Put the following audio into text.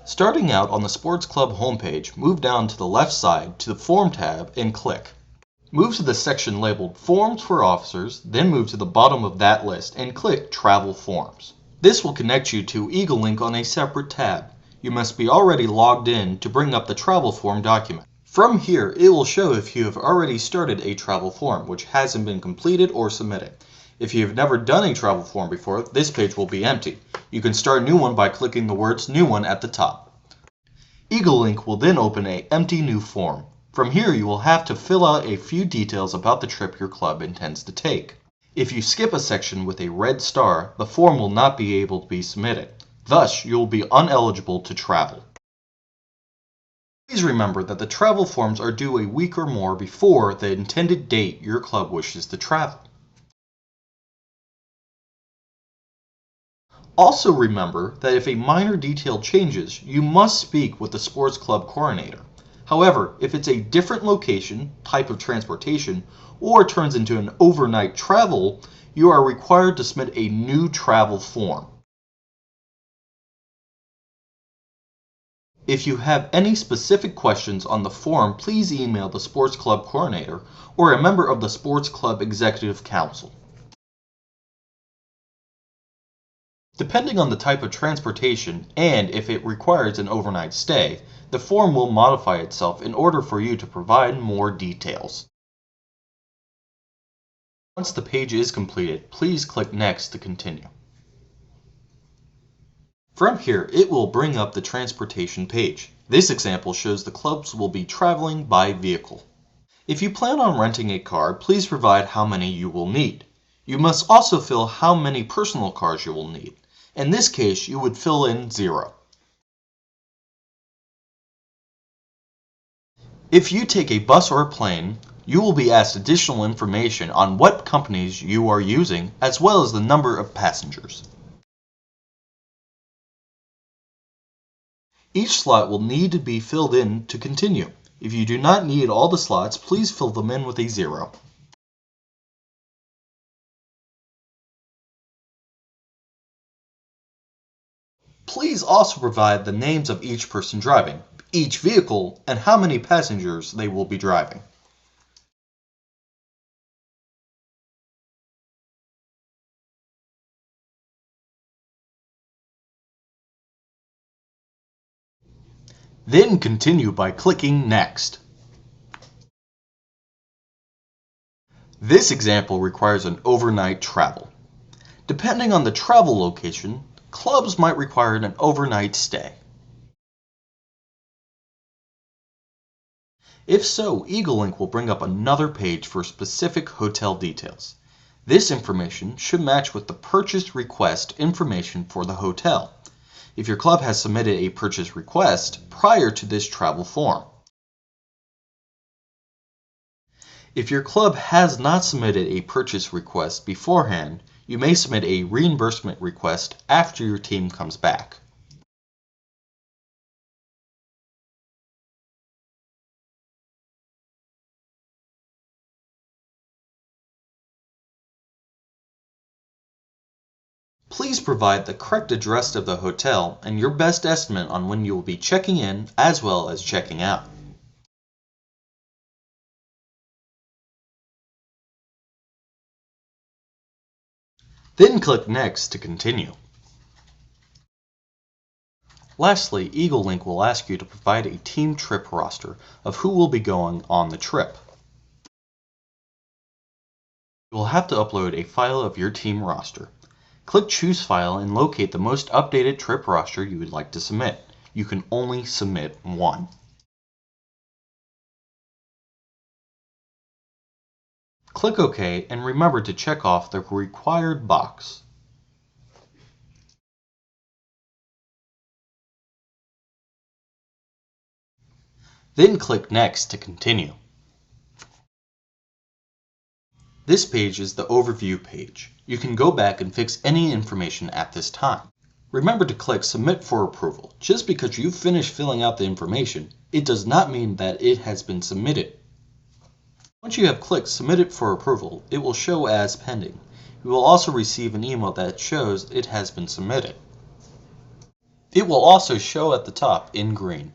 Starting out on the Sports Club homepage, move down to the left side to the Form tab and click. Move to the section labeled Forms for Officers, then move to the bottom of that list and click Travel Forms. This will connect you to EagleLink on a separate tab. You must be already logged in to bring up the travel form document. From here, it will show if you have already started a travel form which hasn't been completed or submitted. If you have never done a travel form before, this page will be empty. You can start a new one by clicking the words New One at the top. EagleLink will then open an empty new form. From here, you will have to fill out a few details about the trip your club intends to take. If you skip a section with a red star, the form will not be able to be submitted. Thus, you will be ineligible to travel. Please remember that the travel forms are due a week or more before the intended date your club wishes to travel. Also remember that if a minor detail changes, you must speak with the sports club coordinator. However, if it's a different location, type of transportation, or turns into an overnight travel, you are required to submit a new travel form. If you have any specific questions on the form, please email the sports club coordinator or a member of the sports club executive council. Depending on the type of transportation and if it requires an overnight stay, the form will modify itself in order for you to provide more details. Once the page is completed, please click Next to continue. From here, it will bring up the transportation page. This example shows the clubs will be traveling by vehicle. If you plan on renting a car, please provide how many you will need. You must also fill how many personal cars you will need. In this case, you would fill in 0. If you take a bus or a plane, you will be asked additional information on what companies you are using, as well as the number of passengers. Each slot will need to be filled in to continue. If you do not need all the slots, please fill them in with a 0. Please also provide the names of each person driving, each vehicle, and how many passengers they will be driving. Then continue by clicking Next. This example requires an overnight travel. Depending on the travel location, clubs might require an overnight stay. If so, EagleLink will bring up another page for specific hotel details. This information should match with the purchase request information for the hotel, if your club has submitted a purchase request prior to this travel form. If your club has not submitted a purchase request beforehand, you may submit a reimbursement request after your team comes back. Please provide the correct address of the hotel and your best estimate on when you will be checking in as well as checking out. Then click Next to continue. Lastly, EagleLink will ask you to provide a team trip roster of who will be going on the trip. You will have to upload a file of your team roster. Click Choose File and locate the most updated trip roster you would like to submit. You can only submit one. Click OK and remember to check off the required box. Then click Next to continue. This page is the overview page. You can go back and fix any information at this time. Remember to click Submit for approval. Just because you've finished filling out the information, it does not mean that it has been submitted. Once you have clicked Submit it for approval, it will show as pending. You will also receive an email that shows it has been submitted. It will also show at the top in green.